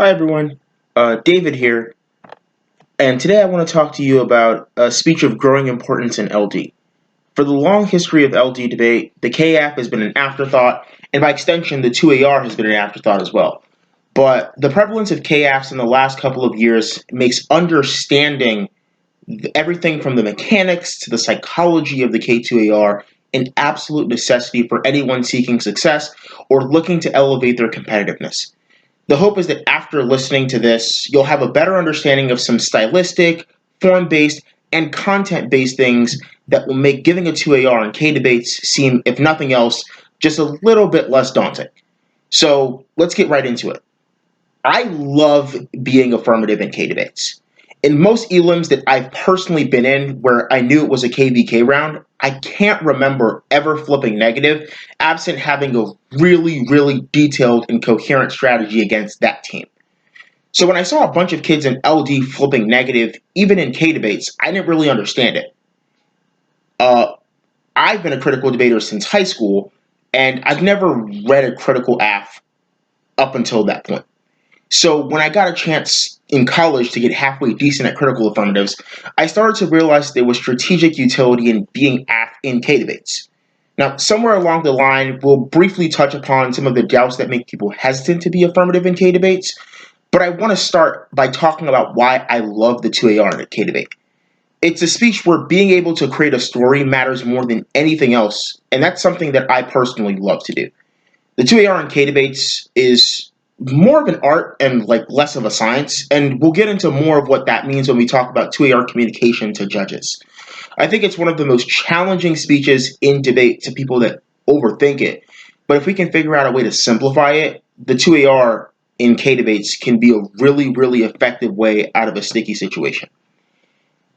Hi everyone, David here, and today I want to talk to you about a speech of growing importance in LD. For the long history of LD debate, the KAF has been an afterthought, and by extension, the 2AR has been an afterthought as well. But the prevalence of KAFs in the last couple of years makes understanding everything from the mechanics to the psychology of the K2AR an absolute necessity for anyone seeking success or looking to elevate their competitiveness. The hope is that after listening to this, you'll have a better understanding of some stylistic, form based, and content based things that will make giving a 2AR in K debates seem, if nothing else, just a little bit less daunting. So let's get right into it. I love being affirmative in K debates. In most elims that I've personally been in where I knew it was a KVK round, I can't remember ever flipping negative, absent having a really, really detailed and coherent strategy against that team. So when I saw a bunch of kids in LD flipping negative, even in K debates, I didn't really understand it. I've been a critical debater since high school, and I've never read a critical AF up until that point. So when I got a chance in college to get halfway decent at critical affirmatives, I started to realize there was strategic utility in being in K debates. Now, somewhere along the line, we'll briefly touch upon some of the doubts that make people hesitant to be affirmative in K debates, but I want to start by talking about why I love the 2AR in a K debate. It's a speech where being able to create a story matters more than anything else, and that's something that I personally love to do. The 2AR in K debates is more of an art and less of a science, and we'll get into more of what that means when we talk about 2AR communication to judges. I think it's one of the most challenging speeches in debate to people that overthink it, but if we can figure out a way to simplify it, the 2AR in K debates can be a really, really effective way out of a sticky situation.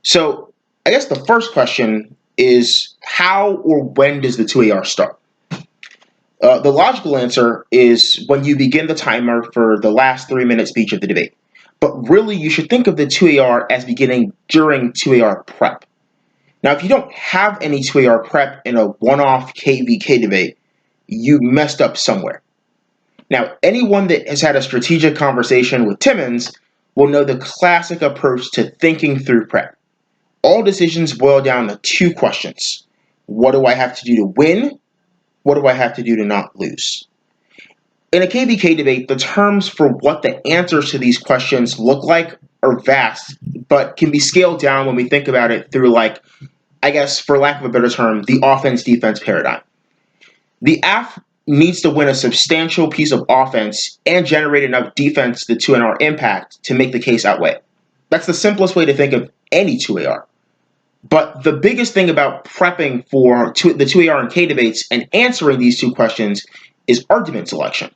So I guess the first question is how or when does the 2AR start? The logical answer is when you begin the timer for the last 3 minute speech of the debate. But really, you should think of the 2AR as beginning during 2AR prep. Now, if you don't have any 2AR prep in a one-off KVK debate, you messed up somewhere. Now, anyone that has had a strategic conversation with Timmons will know the classic approach to thinking through prep. All decisions boil down to two questions. What do I have to do to win? What do I have to do to not lose? In a KVK debate, the terms for what the answers to these questions look like are vast, but can be scaled down when we think about it through, I guess, for lack of a better term, the offense-defense paradigm. The AF needs to win a substantial piece of offense and generate enough defense to 2NR impact to make the case outweigh. That's the simplest way to think of any 2AR. But the biggest thing about prepping for the 2AR and K debates and answering these two questions is argument selection.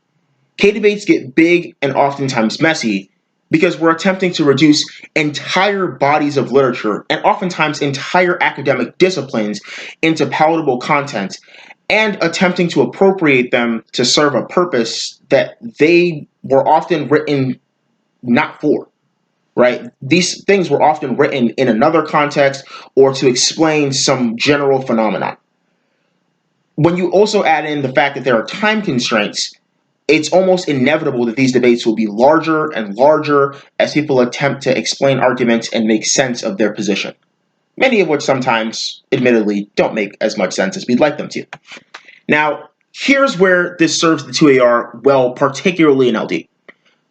K debates get big and oftentimes messy because we're attempting to reduce entire bodies of literature and oftentimes entire academic disciplines into palatable content and attempting to appropriate them to serve a purpose that they were often written not for. Right? These things were often written in another context or to explain some general phenomenon. When you also add in the fact that there are time constraints, it's almost inevitable that these debates will be larger and larger as people attempt to explain arguments and make sense of their position. Many of which sometimes, admittedly, don't make as much sense as we'd like them to. Now, here's where this serves the 2AR well, particularly in LD.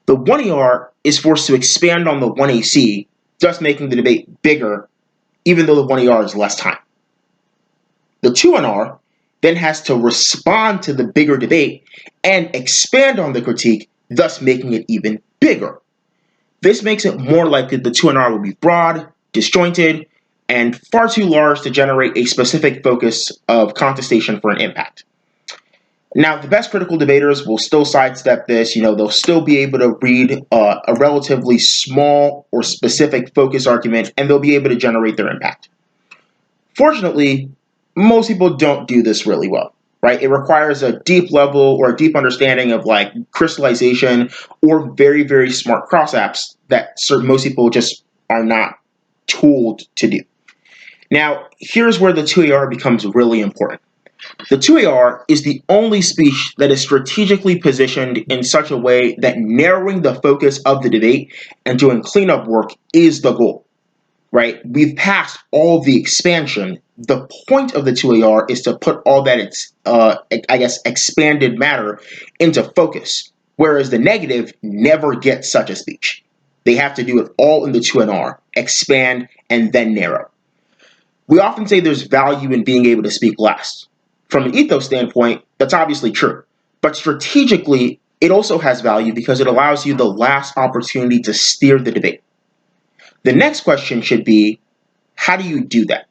The 1AR is forced to expand on the 1AC, thus making the debate bigger, even though the 1AR is less time. The 2NR then has to respond to the bigger debate and expand on the critique, thus making it even bigger. This makes it more likely the 2NR will be broad, disjointed, and far too large to generate a specific focus of contestation for an impact. Now, the best critical debaters will still sidestep this. They'll still be able to read a relatively small or specific focus argument, and they'll be able to generate their impact. Fortunately, most people don't do this really well, right? It requires a deep level or a deep understanding of crystallization or very, very smart cross apps that most people just are not tooled to do. Now, here's where the 2AR becomes really important. The 2AR is the only speech that is strategically positioned in such a way that narrowing the focus of the debate and doing cleanup work is the goal, right? We've passed all the expansion. The point of the 2AR is to put all that expanded matter into focus, whereas the negative never gets such a speech. They have to do it all in the 2NR, expand, and then narrow. We often say there's value in being able to speak last. From an ethos standpoint, that's obviously true. But strategically, it also has value because it allows you the last opportunity to steer the debate. The next question should be, how do you do that?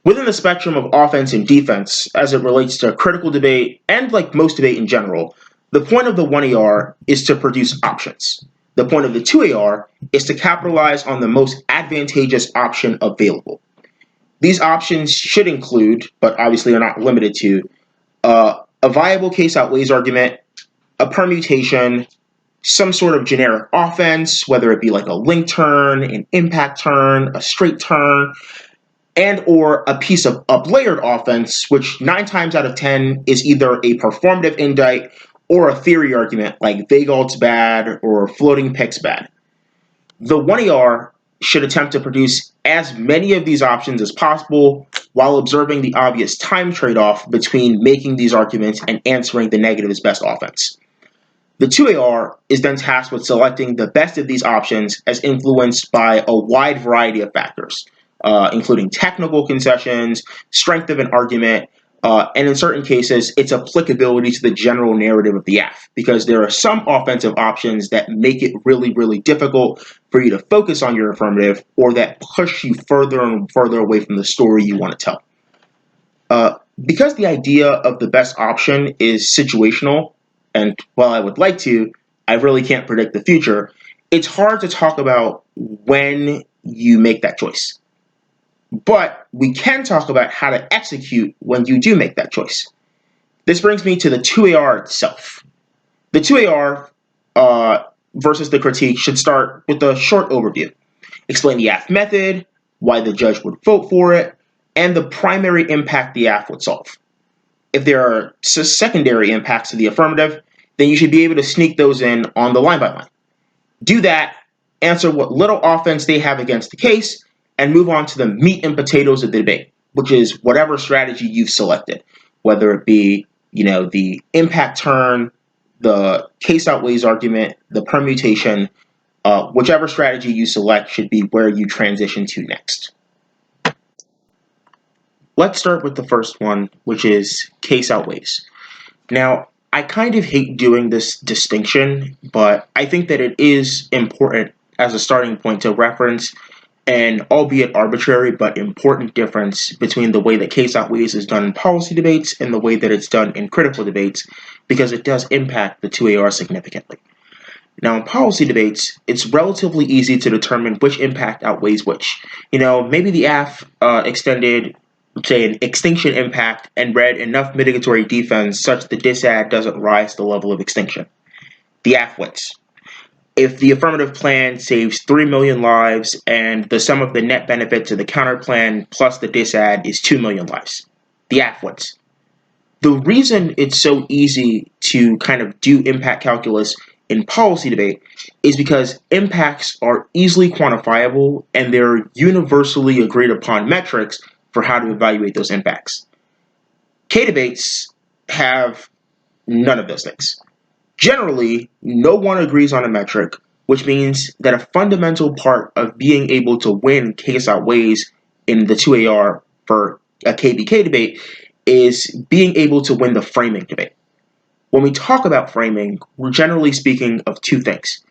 Within the spectrum of offense and defense, as it relates to critical debate and like most debate in general, the point of the 1AR is to produce options. The point of the 2AR is to capitalize on the most advantageous option available. These options should include, but obviously are not limited to, a viable case outweighs argument, a permutation, some sort of generic offense, whether it be like a link turn, an impact turn, a straight turn, and or a piece of up-layered offense, which 9 times out of 10 is either a performative indite or a theory argument like Vagalt's bad or floating picks bad. The 1AR should attempt to produce as many of these options as possible while observing the obvious time trade-off between making these arguments and answering the negative as best offense. The 2AR is then tasked with selecting the best of these options as influenced by a wide variety of factors, including technical concessions, strength of an argument, and in certain cases, its applicability to the general narrative of the AF, because there are some offensive options that make it really, really difficult for you to focus on your affirmative or that push you further and further away from the story you want to tell. Because the idea of the best option is situational, and while I would like to, I really can't predict the future, it's hard to talk about when you make that choice. But we can talk about how to execute when you do make that choice. This brings me to the 2AR itself. The 2AR versus the critique should start with a short overview. Explain the AF method, why the judge would vote for it, and the primary impact the AF would solve. If there are secondary impacts to the affirmative, then you should be able to sneak those in on the line by line. Do that, answer what little offense they have against the case, and move on to the meat and potatoes of the debate, which is whatever strategy you've selected, whether it be, the impact turn, the case outweighs argument, the permutation, whichever strategy you select should be where you transition to next. Let's start with the first one, which is case outweighs. Now, I kind of hate doing this distinction, but I think that it is important as a starting point to reference an albeit arbitrary but important difference between the way that case outweighs is done in policy debates and the way that it's done in critical debates, because it does impact the 2AR significantly. Now, in policy debates, it's relatively easy to determine which impact outweighs which. Maybe the AF extended, say, an extinction impact and read enough mitigatory defense such that the disad doesn't rise to the level of extinction. The AF wins. If the affirmative plan saves 3 million lives and the sum of the net benefit to the counter plan plus the disad is 2 million lives, the AF wins. The reason it's so easy to kind of do impact calculus in policy debate is because impacts are easily quantifiable and there are universally agreed upon metrics for how to evaluate those impacts. K-debates have none of those things. Generally, no one agrees on a metric, which means that a fundamental part of being able to win case outweighs in the 2AR for a KBK debate is being able to win the framing debate. When we talk about framing, we're generally speaking of two things.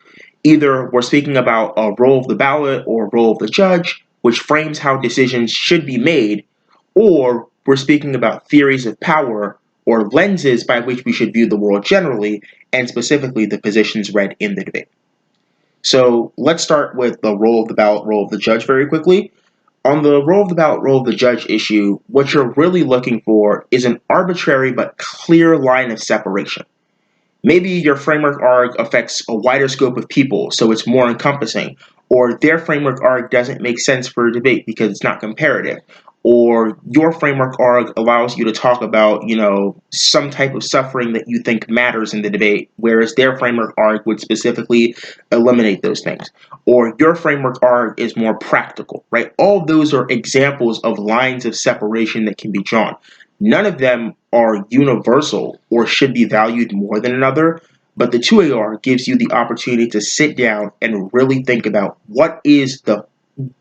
Either we're speaking about a role of the ballot or role of the judge, which frames how decisions should be made, or we're speaking about theories of power or lenses by which we should view the world generally, and specifically the positions read in the debate. So let's start with the role of the ballot, role of the judge very quickly. On the role of the ballot, role of the judge issue, what you're really looking for is an arbitrary but clear line of separation. Maybe your framework arg affects a wider scope of people, so it's more encompassing, or their framework arg doesn't make sense for a debate because it's not comparative, or your framework arg allows you to talk about, some type of suffering that you think matters in the debate, whereas their framework arg would specifically eliminate those things. Or your framework arg is more practical, right? All those are examples of lines of separation that can be drawn. None of them are universal or should be valued more than another, but the 2AR gives you the opportunity to sit down and really think about what is the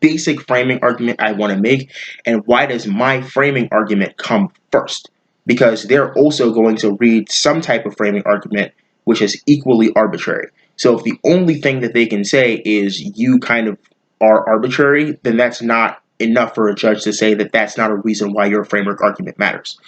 basic framing argument I want to make, and why does my framing argument come first? Because they're also going to read some type of framing argument which is equally arbitrary. So if the only thing that they can say is you kind of are arbitrary, then that's not enough for a judge to say that that's not a reason why your framework argument matters.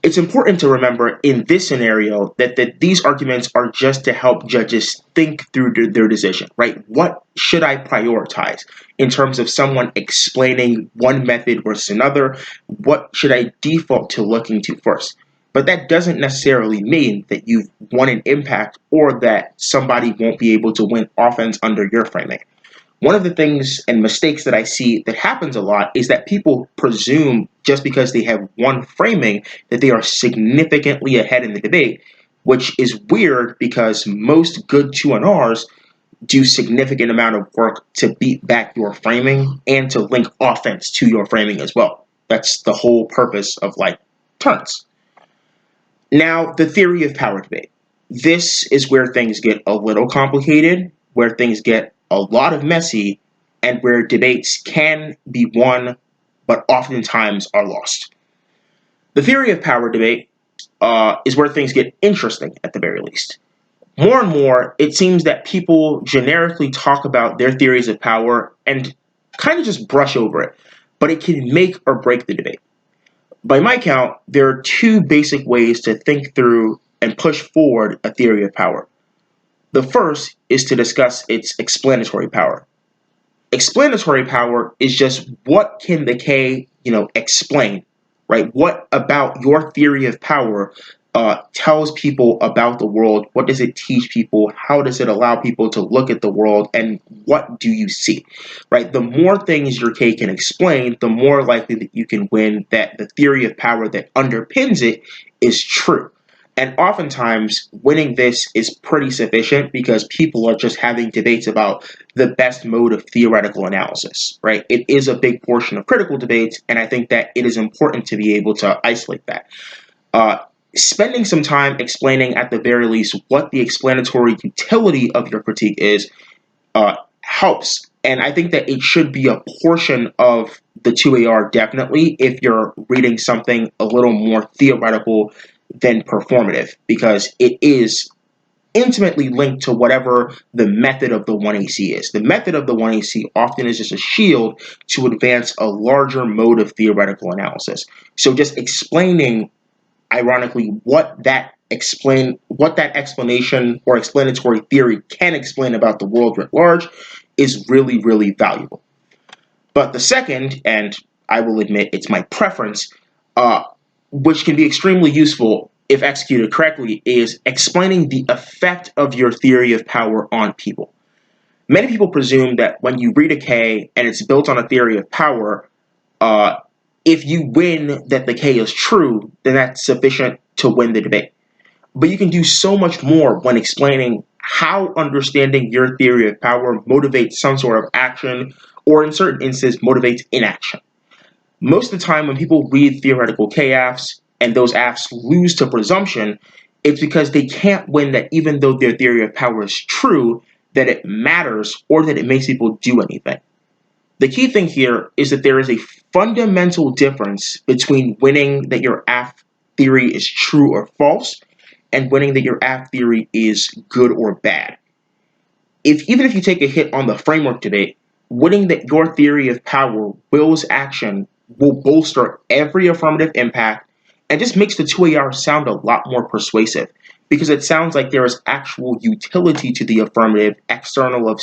It's important to remember in this scenario that these arguments are just to help judges think through their decision, right? What should I prioritize in terms of someone explaining one method versus another? What should I default to looking to first? But that doesn't necessarily mean that you've won an impact or that somebody won't be able to win offense under your framing. One of the things and mistakes that I see that happens a lot is that people presume just because they have one framing that they are significantly ahead in the debate, which is weird because most good 2NRs do significant amount of work to beat back your framing and to link offense to your framing as well. That's the whole purpose of turns. Now, the theory of power debate. This is where things get a little complicated, where things get a lot of messy, and where debates can be won, but oftentimes are lost. The theory of power debate is where things get interesting, at the very least. More and more, it seems that people generically talk about their theories of power and kind of just brush over it, but it can make or break the debate. By my count, there are two basic ways to think through and push forward a theory of power. The first is to discuss its explanatory power. Explanatory power is just what can the K, explain, right? What about your theory of power tells people about the world? What does it teach people? How does it allow people to look at the world? And what do you see, right? The more things your K can explain, the more likely that you can win that the theory of power that underpins it is true. And oftentimes, winning this is pretty sufficient because people are just having debates about the best mode of theoretical analysis, right? It is a big portion of critical debates, and I think that it is important to be able to isolate that. Spending some time explaining, at the very least, what the explanatory utility of your critique is helps. And I think that it should be a portion of the 2AR, definitely, if you're reading something a little more theoretical than performative, because it is intimately linked to whatever the method of the 1AC is. The method of the 1AC often is just a shield to advance a larger mode of theoretical analysis. So just explaining, ironically, what that explanation or explanatory theory can explain about the world writ large is really, really valuable. But the second, and I will admit it's my preference, which can be extremely useful if executed correctly, is explaining the effect of your theory of power on people. Many people presume that when you read a K and it's built on a theory of power, if you win that the K is true, then that's sufficient to win the debate. But you can do so much more when explaining how understanding your theory of power motivates some sort of action, or in certain instances, motivates inaction. Most of the time when people read theoretical K-AFs and those AFs lose to presumption, it's because they can't win that even though their theory of power is true, that it matters or that it makes people do anything. The key thing here is that there is a fundamental difference between winning that your AF theory is true or false and winning that your AF theory is good or bad. Even if you take a hit on the framework debate, winning that your theory of power wills action will bolster every affirmative impact and just makes the 2AR sound a lot more persuasive, because it sounds like there is actual utility to the affirmative, external of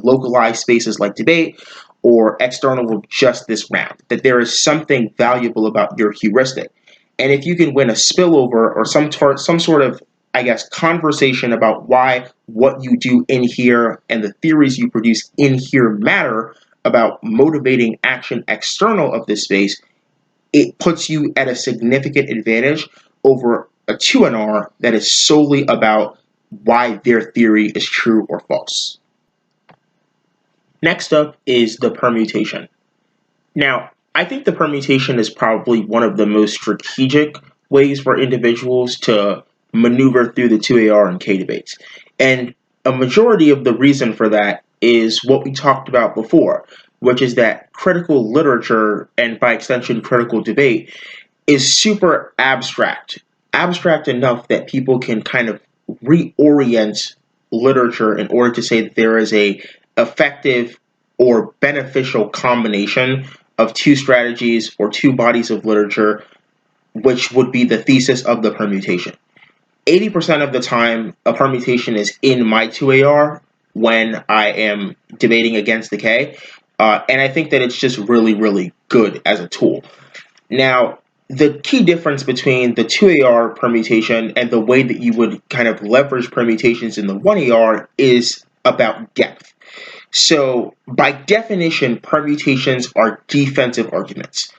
localized spaces like debate, or external of just this round, that there is something valuable about your heuristic. And if you can win a spillover or some sort of, conversation about why what you do in here and the theories you produce in here matter about motivating action external of this space, it puts you at a significant advantage over a 2NR that is solely about why their theory is true or false. Next up is the permutation. Now, I think the permutation is probably one of the most strategic ways for individuals to maneuver through the 2AR and K debates. And a majority of the reason for that is what we talked about before, which is that critical literature, and by extension critical debate, is super abstract. Abstract enough that people can kind of reorient literature in order to say that there is a effective or beneficial combination of two strategies or two bodies of literature, which would be the thesis of the permutation. 80% of the time, a permutation is in my 2AR when I am debating against the K, and I think that it's just really, really good as a tool. Now, the key difference between the 2AR permutation and the way that you would kind of leverage permutations in the 1AR is about depth. So, by definition, permutations are defensive arguments.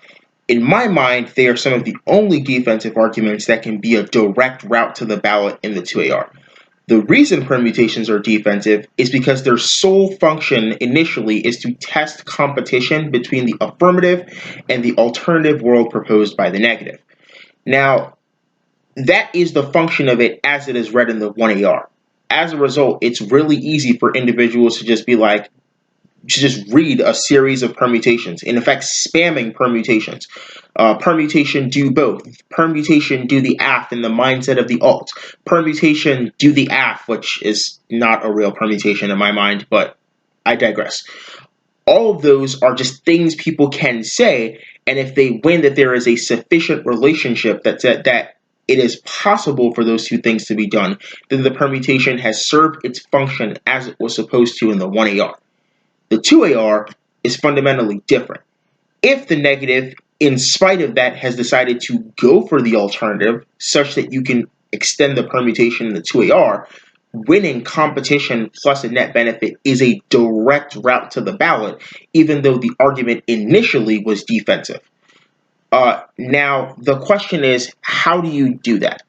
In my mind, they are some of the only defensive arguments that can be a direct route to the ballot in the 2AR. The reason permutations are defensive is because their sole function initially is to test competition between the affirmative and the alternative world proposed by the negative. Now, that is the function of it as it is read in the 1AR. As a result, it's really easy for individuals to just be like, to just read a series of permutations, in effect spamming permutations. Permutation do both. Permutation do the AF in the mindset of the alt. Permutation do the AF, which is not a real permutation in my mind, but I digress. All of those are just things people can say, and if they win that there is a sufficient relationship that it is possible for those two things to be done, then the permutation has served its function as it was supposed to in the 1AR. The 2AR is fundamentally different. If the negative, in spite of that, has decided to go for the alternative, such that you can extend the permutation in the 2AR, winning competition plus a net benefit is a direct route to the ballot, even though the argument initially was defensive. Now, the question is, how do you do that?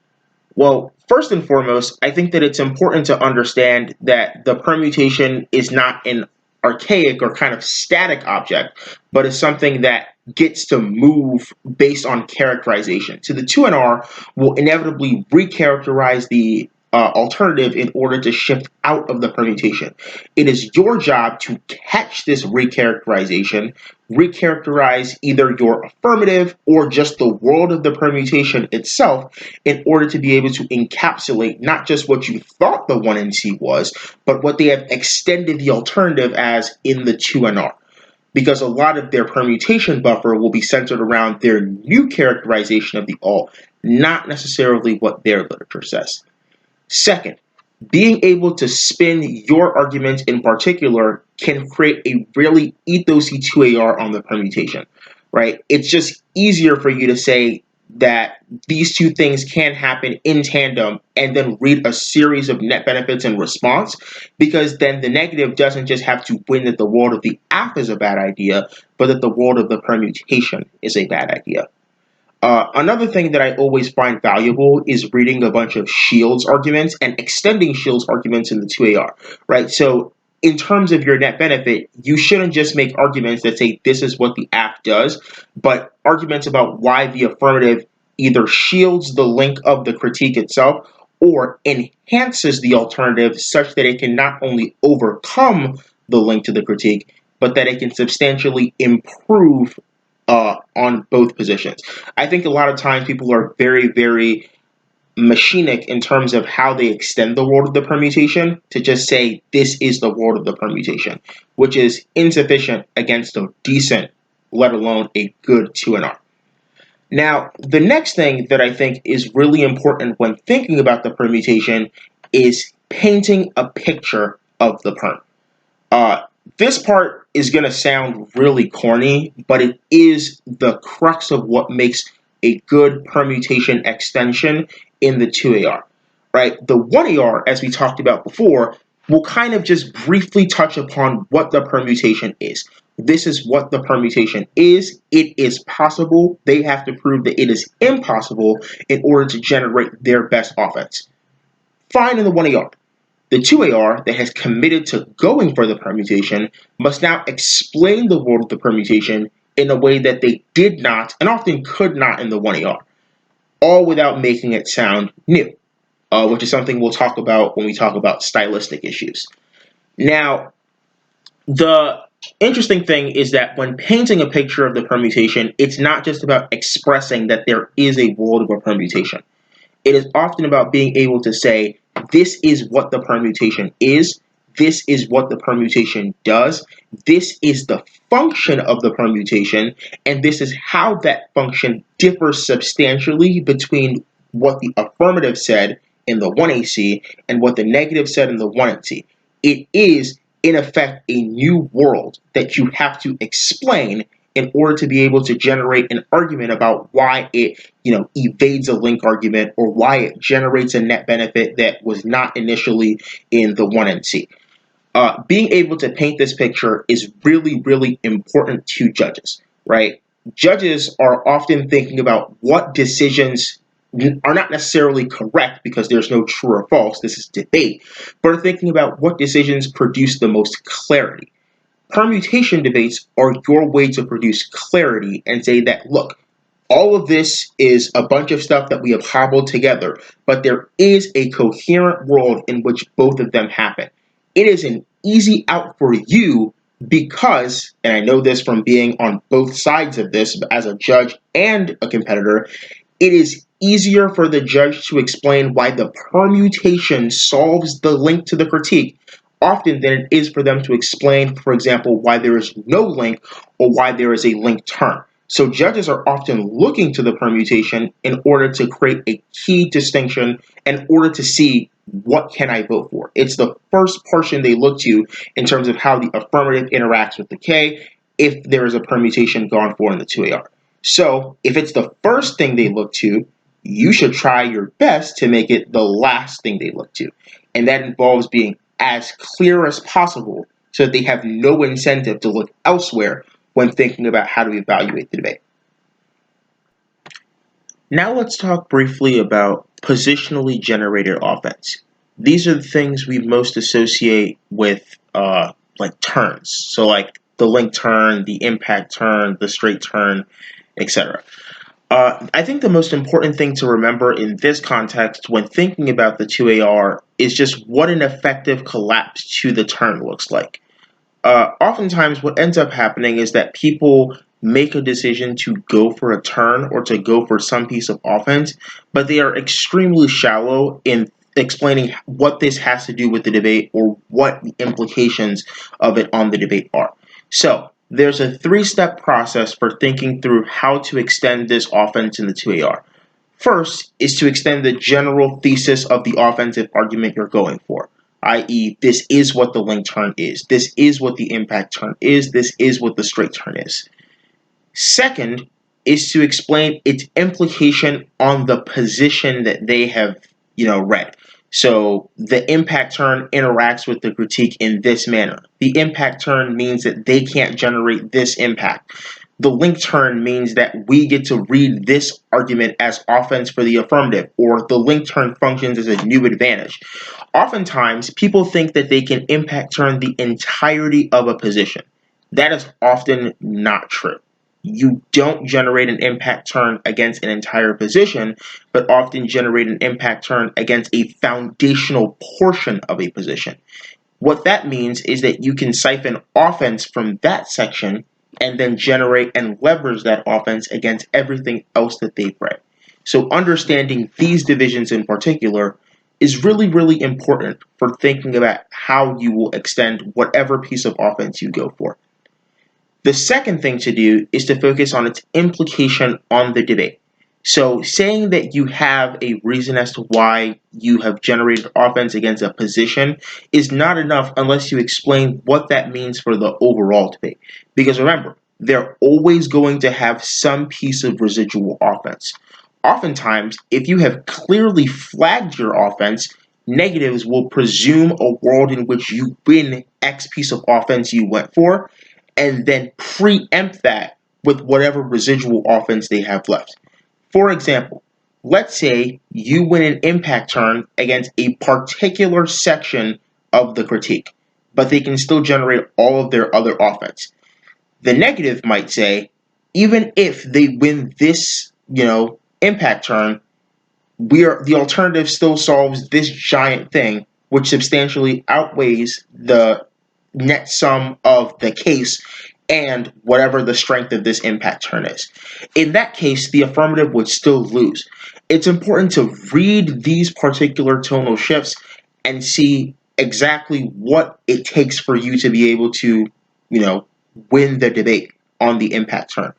Well, first and foremost, I think that it's important to understand that the permutation is not an archaic or kind of static object, but is something that gets to move based on characterization. So the 2NR will inevitably recharacterize the alternative in order to shift out of the permutation. It is your job to catch this recharacterization, recharacterize either your affirmative or just the world of the permutation itself in order to be able to encapsulate not just what you thought the 1NC was, but what they have extended the alternative as in the 2NR. Because a lot of their permutation buffer will be centered around their new characterization of the alt, not necessarily what their literature says. Second, being able to spin your argument in particular can create a really ethosy 2AR on the permutation, right? It's just easier for you to say that these two things can happen in tandem and then read a series of net benefits in response, because then the negative doesn't just have to win that the world of the app is a bad idea, but that the world of the permutation is a bad idea. Another thing that I always find valuable is reading a bunch of Shields arguments and extending Shields arguments in the 2AR, right? So in terms of your net benefit, you shouldn't just make arguments that say this is what the app does, but arguments about why the affirmative either shields the link of the critique itself or enhances the alternative such that it can not only overcome the link to the critique, but that it can substantially improve on both positions. I think a lot of times people are very, very machinic in terms of how they extend the world of the permutation to just say this is the world of the permutation, which is insufficient against a decent, let alone a good 2NR. Now, the next thing that I think is really important when thinking about the permutation is painting a picture of the perm. This part is going to sound really corny, but it is the crux of what makes a good permutation extension in the 2AR, right? The 1AR, as we talked about before, will kind of just briefly touch upon what the permutation is. This is what the permutation is. It is possible. They have to prove that it is impossible in order to generate their best offense. Fine in the 1AR. The 2AR that has committed to going for the permutation must now explain the world of the permutation in a way that they did not and often could not in the 1AR, all without making it sound new, which is something we'll talk about when we talk about stylistic issues. Now, the interesting thing is that when painting a picture of the permutation, it's not just about expressing that there is a world of a permutation. It is often about being able to say, this is what the permutation is, this is what the permutation does, this is the function of the permutation, and this is how that function differs substantially between what the affirmative said in the 1AC and what the negative said in the 1NC. It is, in effect, a new world that you have to explain in order to be able to generate an argument about why it, evades a link argument or why it generates a net benefit that was not initially in the 1NC. Being able to paint this picture is really, really important to judges, right? Judges are often thinking about what decisions are not necessarily correct because there's no true or false, this is debate, but are thinking about what decisions produce the most clarity. Permutation debates are your way to produce clarity and say that, look, all of this is a bunch of stuff that we have hobbled together, but there is a coherent world in which both of them happen. It is an easy out for you because, and I know this from being on both sides of this as a judge and a competitor, it is easier for the judge to explain why the permutation solves the link to the critique often than it is for them to explain, for example, why there is no link or why there is a link term. So judges are often looking to the permutation in order to create a key distinction, in order to see what can I vote for. It's the first portion they look to in terms of how the affirmative interacts with the K if there is a permutation gone for in the 2AR. So if it's the first thing they look to, you should try your best to make it the last thing they look to. And that involves being as clear as possible so that they have no incentive to look elsewhere when thinking about how to evaluate the debate. Now let's talk briefly about positionally generated offense. These are the things we most associate with like turns. So like the link turn, the impact turn, the straight turn, etc. I think the most important thing to remember in this context when thinking about the 2AR is just what an effective collapse to the turn looks like. Oftentimes what ends up happening is that people make a decision to go for a turn or to go for some piece of offense, but they are extremely shallow in explaining what this has to do with the debate or what the implications of it on the debate are. So there's a 3-step process for thinking through how to extend this offense in the 2AR. First is to extend the general thesis of the offensive argument you're going for, i.e., this is what the link turn is, this is what the impact turn is, this is what the straight turn is. Second is to explain its implication on the position that they have, read. So the impact turn interacts with the critique in this manner. The impact turn means that they can't generate this impact. The link turn means that we get to read this argument as offense for the affirmative, or the link turn functions as a new advantage. Oftentimes, people think that they can impact turn the entirety of a position. That is often not true. You don't generate an impact turn against an entire position, but often generate an impact turn against a foundational portion of a position. What that means is that you can siphon offense from that section and then generate and leverage that offense against everything else that they've read. So understanding these divisions in particular is really, really important for thinking about how you will extend whatever piece of offense you go for. The second thing to do is to focus on its implication on the debate. So saying that you have a reason as to why you have generated offense against a position is not enough unless you explain what that means for the overall debate. Because remember, they're always going to have some piece of residual offense. Oftentimes, if you have clearly flagged your offense, negatives will presume a world in which you win X piece of offense you went for, and then preempt that with whatever residual offense they have left. For example, let's say you win an impact turn against a particular section of the critique, but they can still generate all of their other offense. The negative might say, even if they win this, impact turn, the alternative still solves this giant thing, which substantially outweighs the net sum of the case and whatever the strength of this impact turn is. In that case, the affirmative would still lose. It's important to read these particular tonal shifts and see exactly what it takes for you to be able to, win the debate on the impact turn.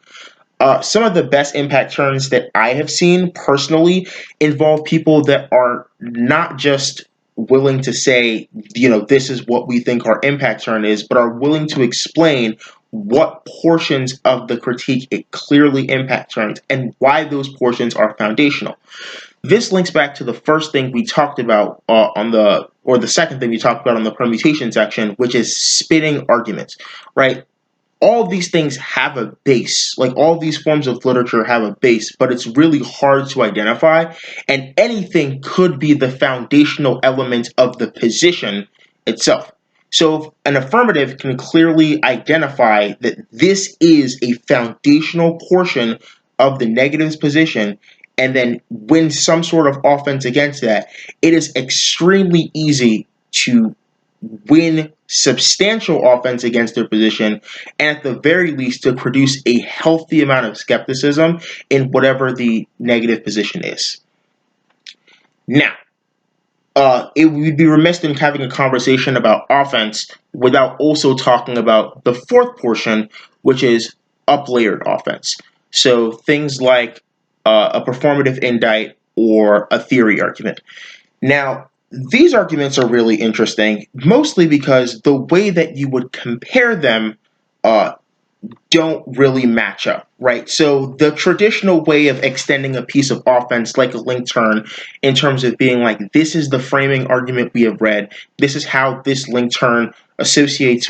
Some of the best impact turns that I have seen personally involve people that are not just willing to say, this is what we think our impact turn is, but are willing to explain what portions of the critique it clearly impact turns and why those portions are foundational. This links back to the first thing we talked about the second thing we talked about on the permutation section, which is spinning arguments, right? All of these things have a base. Like all of these forms of literature have a base, but it's really hard to identify. And anything could be the foundational element of the position itself. So if an affirmative can clearly identify that this is a foundational portion of the negative's position and then win some sort of offense against that, it is extremely easy to win substantial offense against their position, and at the very least to produce a healthy amount of skepticism in whatever the negative position is. Now, it would be remiss in having a conversation about offense without also talking about the fourth portion, which is up-layered offense. So things like a performative indict or a theory argument. Now, these arguments are really interesting, mostly because the way that you would compare them don't really match up, right? So the traditional way of extending a piece of offense like a link turn in terms of being like, this is the framing argument we have read, this is how this link turn associates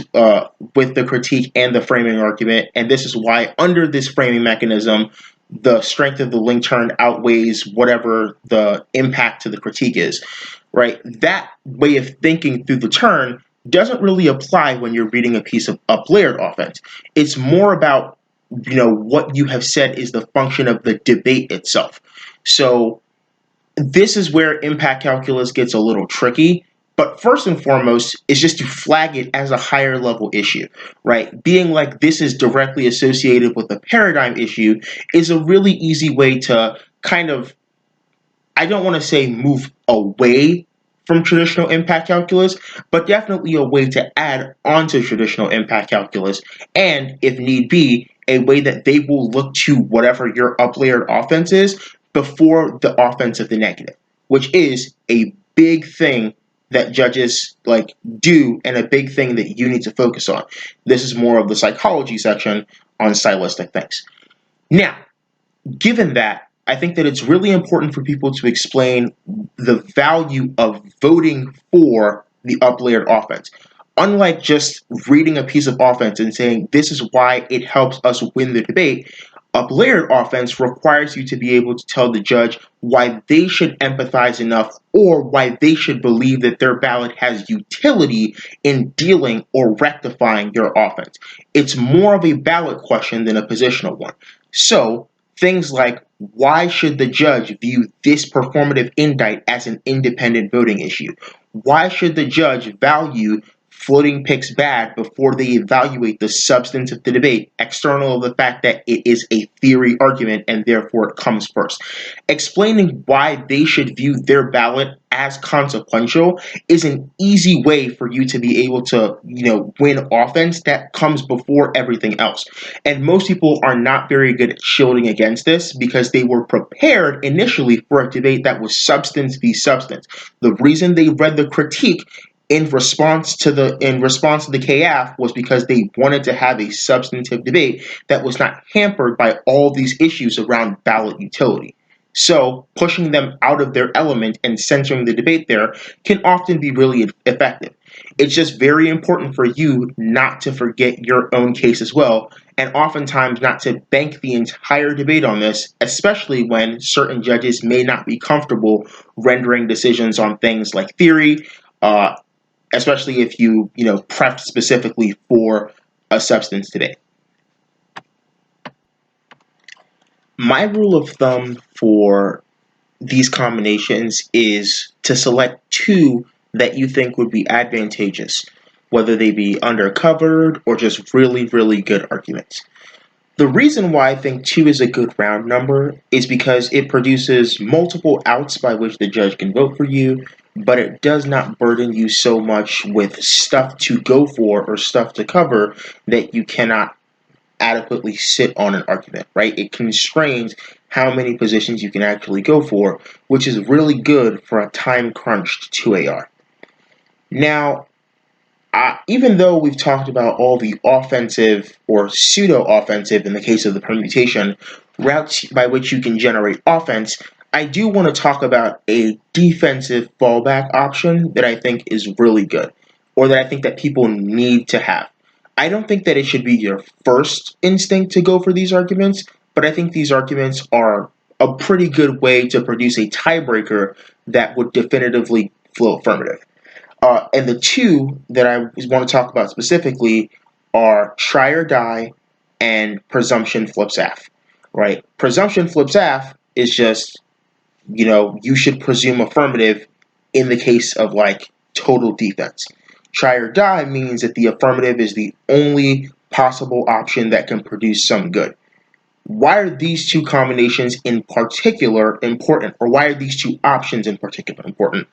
with the critique and the framing argument, and this is why under this framing mechanism, the strength of the link turn outweighs whatever the impact to the critique is, right? That way of thinking through the turn doesn't really apply when you're reading a piece of up-layered offense. It's more about, what you have said is the function of the debate itself. So this is where impact calculus gets a little tricky. But first and foremost is just to flag it as a higher level issue, right? Being like this is directly associated with a paradigm issue is a really easy way to kind of, I don't want to say move away from traditional impact calculus, but definitely a way to add onto traditional impact calculus, and if need be, a way that they will look to whatever your up-layered offense is before the offense of the negative, which is a big thing that judges do and a big thing that you need to focus on. This is more of the psychology section on stylistic things. Now, given that, I think that it's really important for people to explain the value of voting for the up-layered offense. Unlike just reading a piece of offense and saying, this is why it helps us win the debate, up-layered offense requires you to be able to tell the judge why they should empathize enough or why they should believe that their ballot has utility in dealing or rectifying your offense. It's more of a ballot question than a positional one. So, things like, why should the judge view this performative indict as an independent voting issue? Why should the judge value floating picks bad before they evaluate the substance of the debate, external of the fact that it is a theory argument and therefore it comes first? Explaining why they should view their ballot as consequential is an easy way for you to be able to, win offense that comes before everything else. And most people are not very good at shielding against this because they were prepared initially for a debate that was substance v. substance. The reason they read the critique in response to the KF was because they wanted to have a substantive debate that was not hampered by all these issues around ballot utility. So pushing them out of their element and centering the debate there can often be really effective. It's just very important for you not to forget your own case as well, and oftentimes not to bank the entire debate on this, especially when certain judges may not be comfortable rendering decisions on things like theory, uh, especially if you prepped specifically for a substance debate. My rule of thumb for these combinations is to select two that you think would be advantageous, whether they be undercovered or just really, really good arguments. The reason why I think two is a good round number is because it produces multiple outs by which the judge can vote for you, but it does not burden you so much with stuff to go for or stuff to cover that you cannot adequately sit on an argument, right? It constrains how many positions you can actually go for, which is really good for a time crunched 2AR. Now, even though we've talked about all the offensive or pseudo offensive, in the case of the permutation, routes by which you can generate offense, I do want to talk about a defensive fallback option that I think is really good, or that I think that people need to have. I don't think that it should be your first instinct to go for these arguments, but I think these arguments are a pretty good way to produce a tiebreaker that would definitively flow affirmative. And the two that I want to talk about specifically are try or die and presumption flips AF. Right? Presumption flips AF is just, you should presume affirmative in the case of like total defense. Try or die means that the affirmative is the only possible option that can produce some good. Why are these two combinations in particular important, or why are these two options in particular important?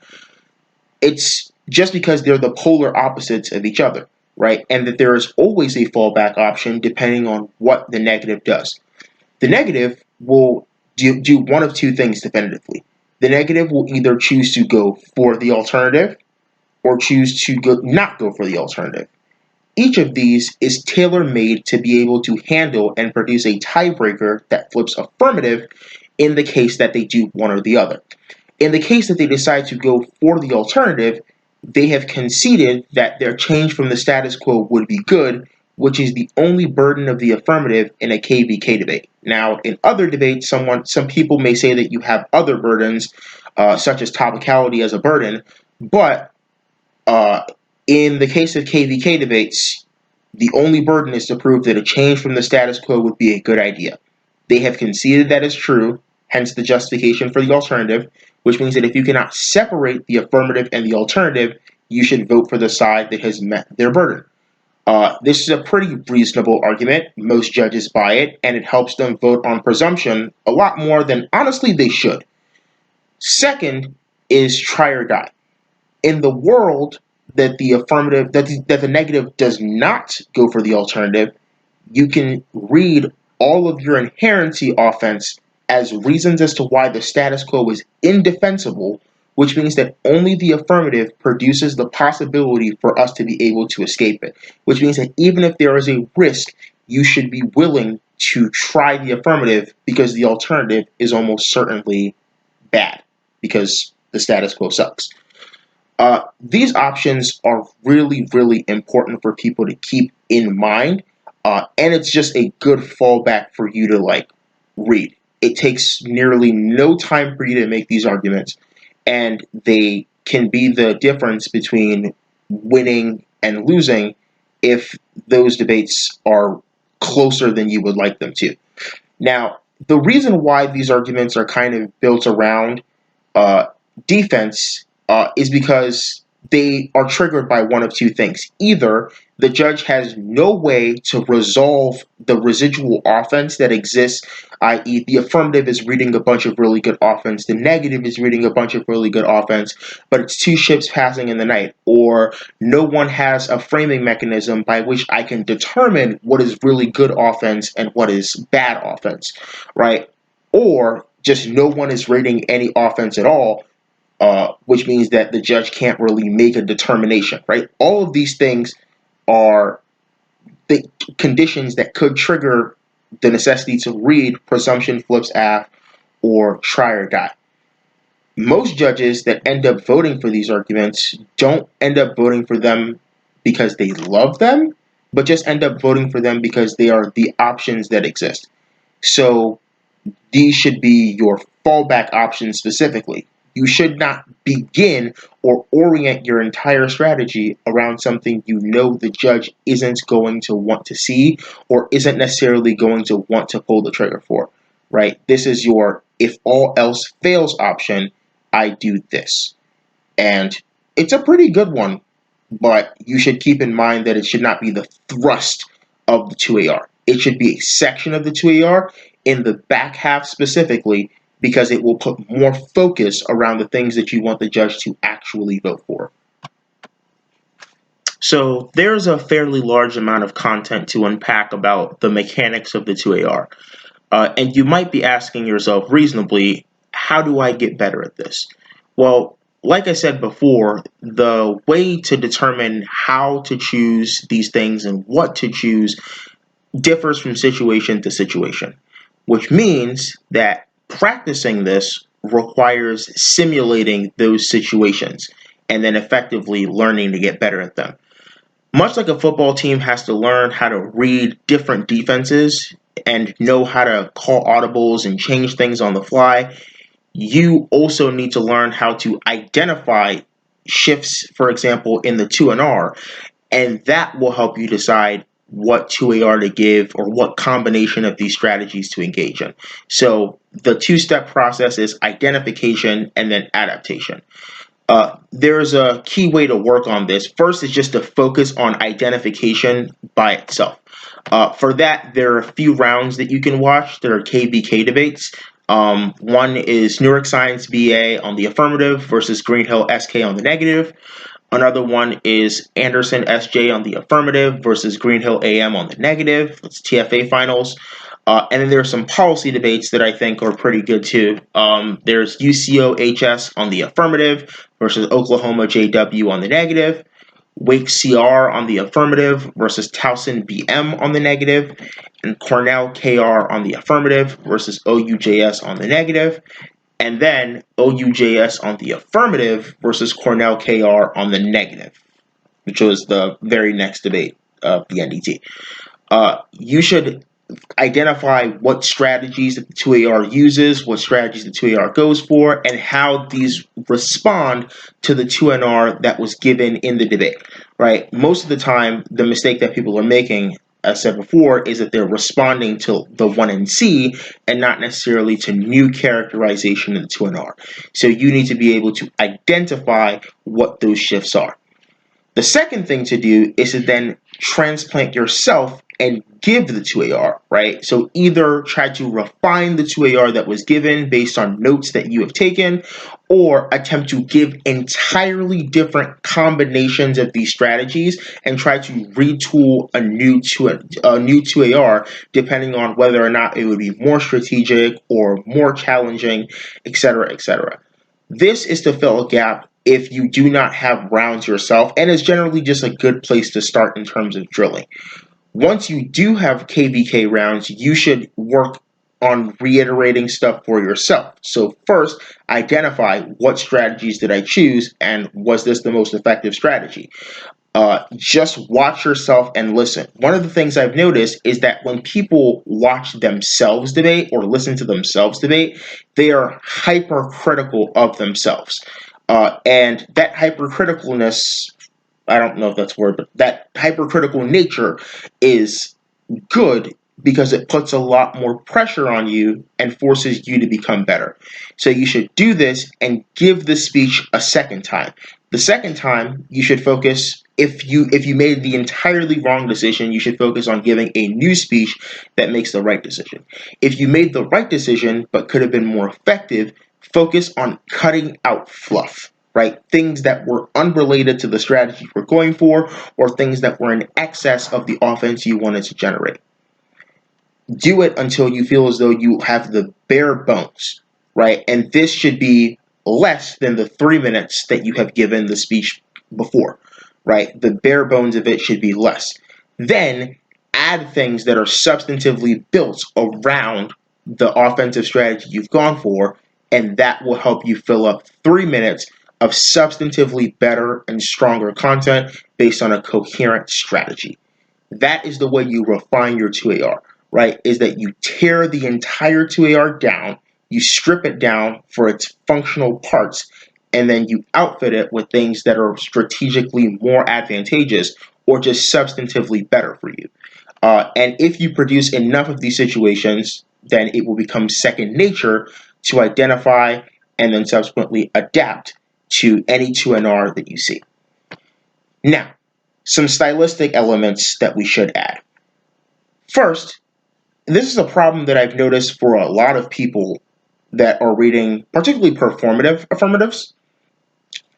It's just because they're the polar opposites of each other, right? And that there is always a fallback option depending on what the negative does. The negative will do one of two things definitively. The negative will either choose to go for the alternative or choose to not go for the alternative. Each of these is tailor made to be able to handle and produce a tiebreaker that flips affirmative in the case that they do one or the other. In the case that they decide to go for the alternative, they have conceded that their change from the status quo would be good, which is the only burden of the affirmative in a KVK debate. Now, in other debates, some people may say that you have other burdens, such as topicality as a burden, but in the case of KVK debates, the only burden is to prove that a change from the status quo would be a good idea. They have conceded that is true, hence the justification for the alternative, which means that if you cannot separate the affirmative and the alternative, you should vote for the side that has met their burden. This is a pretty reasonable argument. Most judges buy it, and it helps them vote on presumption a lot more than honestly they should. Second is try or die. In the world that the negative does not go for the alternative, you can read all of your inherency offense as reasons as to why the status quo is indefensible, which means that only the affirmative produces the possibility for us to be able to escape it, which means that even if there is a risk, you should be willing to try the affirmative because the alternative is almost certainly bad because the status quo sucks. These options are really, really important for people to keep in mind, and it's just a good fallback for you to read. It takes nearly no time for you to make these arguments, and they can be the difference between winning and losing if those debates are closer than you would like them to. Now, the reason why these arguments are kind of built around uh, defense is because they are triggered by one of two things. Either the judge has no way to resolve the residual offense that exists, i.e., the affirmative is reading a bunch of really good offense, the negative is reading a bunch of really good offense, but it's two ships passing in the night, or no one has a framing mechanism by which I can determine what is really good offense and what is bad offense, right? Or just no one is rating any offense at all, which means that the judge can't really make a determination, right? All of these things are the conditions that could trigger the necessity to read presumption flips AF or try or die. Most judges that end up voting for these arguments don't end up voting for them because they love them, but just end up voting for them because they are the options that exist. So these should be your fallback options specifically. You should not begin or orient your entire strategy around something you know the judge isn't going to want to see or isn't necessarily going to want to pull the trigger for, right? This is your if all else fails option, I do this. And it's a pretty good one, but you should keep in mind that it should not be the thrust of the 2AR. It should be a section of the 2AR in the back half specifically because it will put more focus around the things that you want the judge to actually vote for. So there's a fairly large amount of content to unpack about the mechanics of the 2AR. And you might be asking yourself reasonably, how do I get better at this? Well, like I said before, the way to determine how to choose these things and what to choose differs from situation to situation, which means that practicing this requires simulating those situations and then effectively learning to get better at them. Much like a football team has to learn how to read different defenses and know how to call audibles and change things on the fly, you also need to learn how to identify shifts, for example, in the 2 and R, and that will help you decide what 2AR to give or what combination of these strategies to engage in. So the two-step process is identification and then adaptation. There's a key way to work on this. First is just to focus on identification by itself. For that, there are a few rounds that you can watch. There are KVK debates. One is Newark Science BA on the affirmative versus Greenhill SK on the negative. Another one is Anderson SJ on the affirmative versus Greenhill AM on the negative. It's TFA finals. And then there's some policy debates that I think are pretty good too. There's UCO HS on the affirmative versus Oklahoma JW on the negative. Wake CR on the affirmative versus Towson BM on the negative, and Cornell KR on the affirmative versus OUJS on the negative, and then OUJS on the affirmative versus Cornell KR on the negative, which was the very next debate of the NDT. You should identify what strategies that the 2AR uses, what strategies the 2AR goes for, and how these respond to the 2NR that was given in the debate, right? Most of the time, the mistake that people are making, as I said before, is that they're responding to the 1NC and not necessarily to new characterization of the 2NR. So you need to be able to identify what those shifts are. The second thing to do is to then transplant yourself and give the 2AR, right? So either try to refine the 2AR that was given based on notes that you have taken, or attempt to give entirely different combinations of these strategies and try to retool a new 2AR depending on whether or not it would be more strategic or more challenging, etc., etc. This is to fill a gap if you do not have rounds yourself, and is generally just a good place to start in terms of drilling. Once you do have KVK rounds, you should work on reiterating stuff for yourself. So first, identify what strategies did I choose and was this the most effective strategy? Just watch yourself and listen. One of the things I've noticed is that when people watch themselves debate or listen to themselves debate, they are hypercritical of themselves. And that hypercriticalness, I don't know if that's a word, but that hypercritical nature is good because it puts a lot more pressure on you and forces you to become better. So you should do this and give the speech a second time. The second time, you should focus, if you made the entirely wrong decision, you should focus on giving a new speech that makes the right decision. If you made the right decision but could have been more effective, focus on cutting out fluff, right? Things that were unrelated to the strategy we're going for, or things that were in excess of the offense you wanted to generate. Do it until you feel as though you have the bare bones, right? And this should be less than the 3 minutes that you have given the speech before, right? The bare bones of it should be less. Then add things that are substantively built around the offensive strategy you've gone for, and that will help you fill up 3 minutes of substantively better and stronger content based on a coherent strategy. That is the way you refine your 2AR, right? Is that you tear the entire 2AR down, you strip it down for its functional parts, and then you outfit it with things that are strategically more advantageous or just substantively better for you. And if you produce enough of these situations, then it will become second nature to identify and then subsequently adapt to any 2NR that you see. Now, some stylistic elements that we should add. First, this is a problem that I've noticed for a lot of people that are reading particularly performative affirmatives.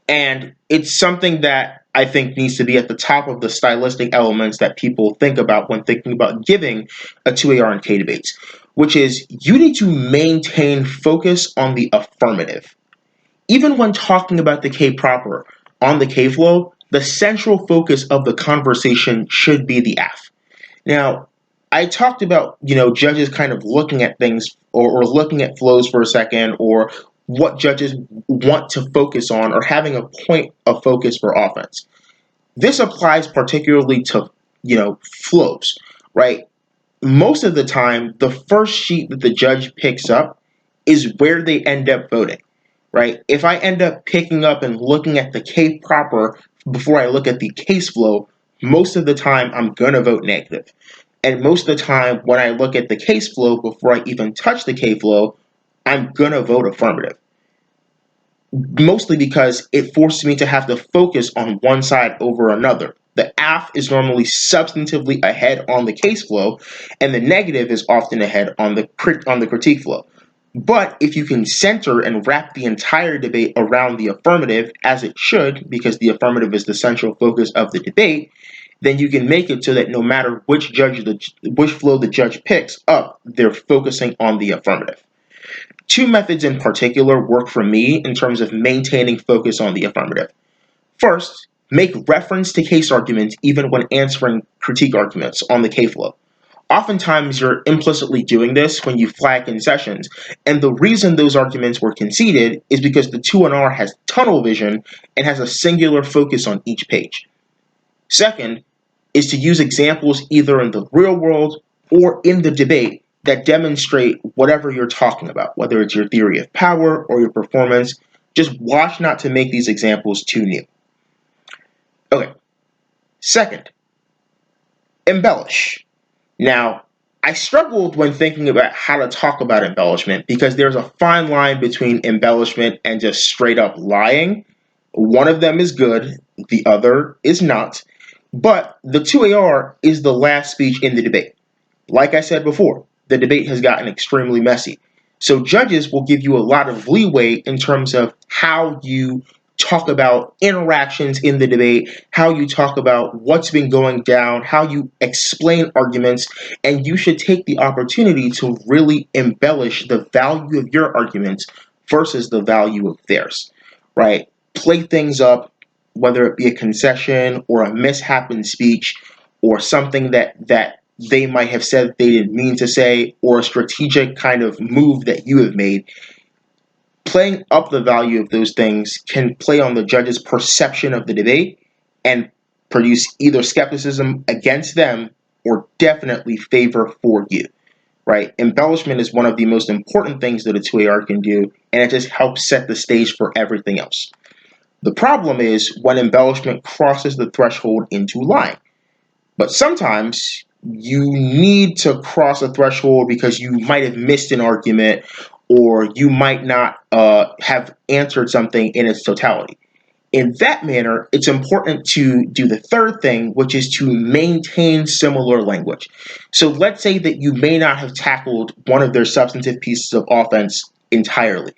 And it's something that I think needs to be at the top of the stylistic elements that people think about when thinking about giving a 2AR and K debates, which is you need to maintain focus on the affirmative. Even when talking about the K proper on the K flow, the central focus of the conversation should be the AF. Now, I talked about, judges kind of looking at things or looking at flows for a second, or what judges want to focus on, or having a point of focus for offense. This applies particularly to, flows, right? Most of the time, the first sheet that the judge picks up is where they end up voting, right? If I end up picking up and looking at the K proper before I look at the case flow, most of the time I'm going to vote negative. And most of the time, when I look at the case flow before I even touch the K flow, I'm going to vote affirmative. Mostly because it forces me to have to focus on one side over another. The AF is normally substantively ahead on the case flow, and the negative is often ahead on the critique flow. But if you can center and wrap the entire debate around the affirmative, as it should, because the affirmative is the central focus of the debate, then you can make it so that no matter which flow the judge picks up, they're focusing on the affirmative. Two methods in particular work for me in terms of maintaining focus on the affirmative. First, make reference to case arguments even when answering critique arguments on the K flow. Oftentimes, you're implicitly doing this when you flag concessions, and the reason those arguments were conceded is because the 2NR has tunnel vision and has a singular focus on each page. Second, is to use examples either in the real world or in the debate that demonstrate whatever you're talking about, whether it's your theory of power or your performance. Just watch not to make these examples too new. Okay. Second, embellish. Now, I struggled when thinking about how to talk about embellishment because there's a fine line between embellishment and just straight up lying. One of them is good, the other is not. But the 2AR is the last speech in the debate. Like I said before, the debate has gotten extremely messy. So judges will give you a lot of leeway in terms of how you talk about interactions in the debate, how you talk about what's been going down, how you explain arguments, and you should take the opportunity to really embellish the value of your arguments versus the value of theirs, right? Play things up, whether it be a concession or a mishap in speech or something that they might have said they didn't mean to say, or a strategic kind of move that you have made. Playing up the value of those things can play on the judge's perception of the debate and produce either skepticism against them or definitely favor for you, right? Embellishment is one of the most important things that a 2AR can do, and it just helps set the stage for everything else. The problem is when embellishment crosses the threshold into lying. But sometimes you need to cross a threshold because you might have missed an argument or you might not have answered something in its totality. In that manner, it's important to do the third thing, which is to maintain similar language. So let's say that you may not have tackled one of their substantive pieces of offense entirely.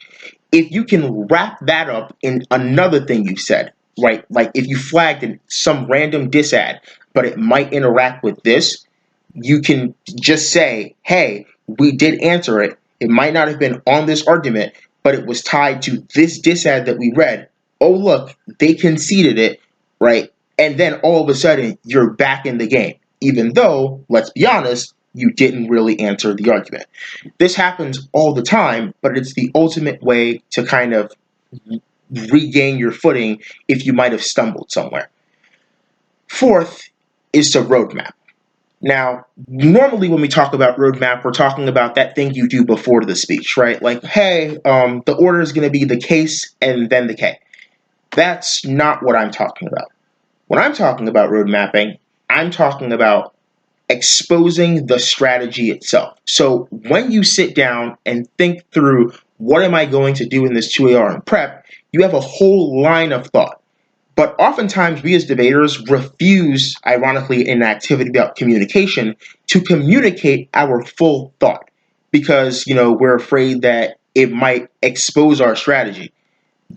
If you can wrap that up in another thing you said, right? Like if you flagged some random disad, but it might interact with this, you can just say, hey, we did answer it. It might not have been on this argument, but it was tied to this disad that we read. Oh, look, they conceded it, right? And then all of a sudden, you're back in the game. Even though, let's be honest, you didn't really answer the argument. This happens all the time, but it's the ultimate way to kind of regain your footing if you might have stumbled somewhere. Fourth is to roadmap. Now, normally when we talk about roadmap, we're talking about that thing you do before the speech, right? Like, hey, the order is going to be the case and then the K. That's not what I'm talking about. When I'm talking about road mapping, I'm talking about exposing the strategy itself. So when you sit down and think through what am I going to do in this 2AR and prep, you have a whole line of thought. But oftentimes we as debaters refuse, ironically, in an activity about communication, to communicate our full thought because, we're afraid that it might expose our strategy.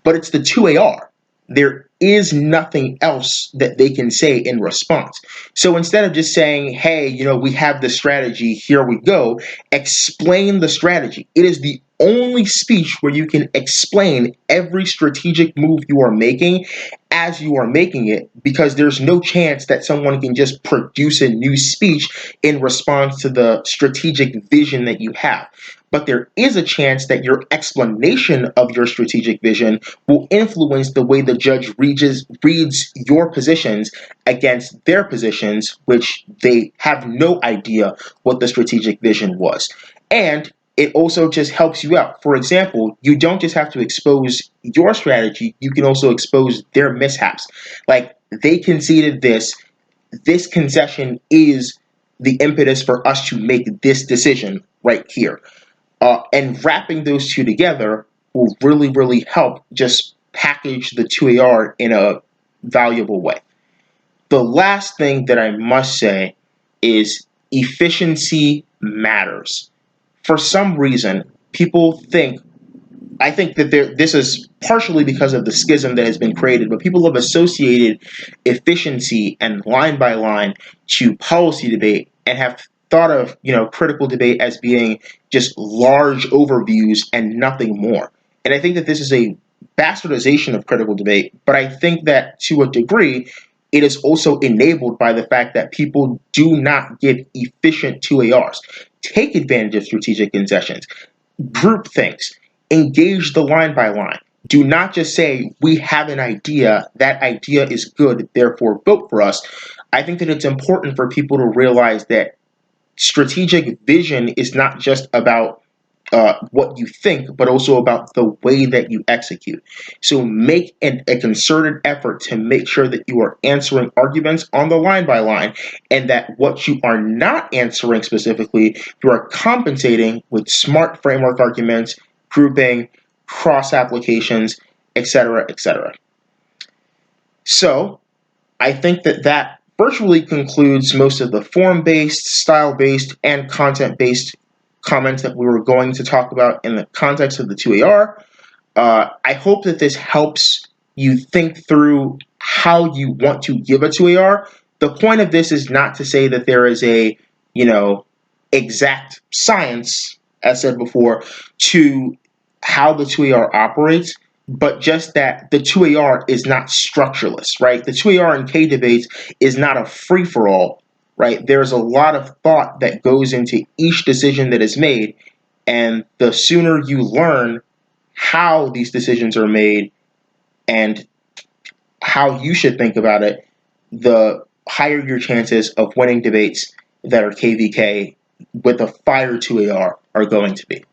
But it's the 2AR. There is nothing else that they can say in response. So instead of just saying, hey, we have the strategy, here we go, explain the strategy. It is the only speech where you can explain every strategic move you are making as you are making it, because there's no chance that someone can just produce a new speech in response to the strategic vision that you have. But there is a chance that your explanation of your strategic vision will influence the way the judge reads your positions against their positions, which they have no idea what the strategic vision was. And it also just helps you out. For example, you don't just have to expose your strategy, you can also expose their mishaps. Like, they conceded this concession is the impetus for us to make this decision right here. And wrapping those two together will really, really help just package the 2AR in a valuable way. The last thing that I must say is efficiency matters. For some reason, I think that this is partially because of the schism that has been created, but people have associated efficiency and line by line to policy debate and have thought of, critical debate as being just large overviews and nothing more. And I think that this is a bastardization of critical debate, but I think that to a degree, it is also enabled by the fact that people do not give efficient 2ARs. Take advantage of strategic concessions, group things, engage the line by line. Do not just say, we have an idea, that idea is good, therefore vote for us. I think that it's important for people to realize that strategic vision is not just about what you think, but also about the way that you execute. So make a concerted effort to make sure that you are answering arguments on the line by line, and that what you are not answering specifically, you are compensating with smart framework arguments, grouping, cross applications, etc., etc. So I think that virtually concludes most of the form-based, style-based, and content-based comments that we were going to talk about in the context of the 2AR. I hope that this helps you think through how you want to give a 2AR. The point of this is not to say that there is a, exact science, as said before, to how the 2AR operates, but just that the 2AR is not structureless, right? The 2AR in K debates is not a free-for-all, right? There's a lot of thought that goes into each decision that is made, and the sooner you learn how these decisions are made and how you should think about it, the higher your chances of winning debates that are KVK with a fire 2AR are going to be.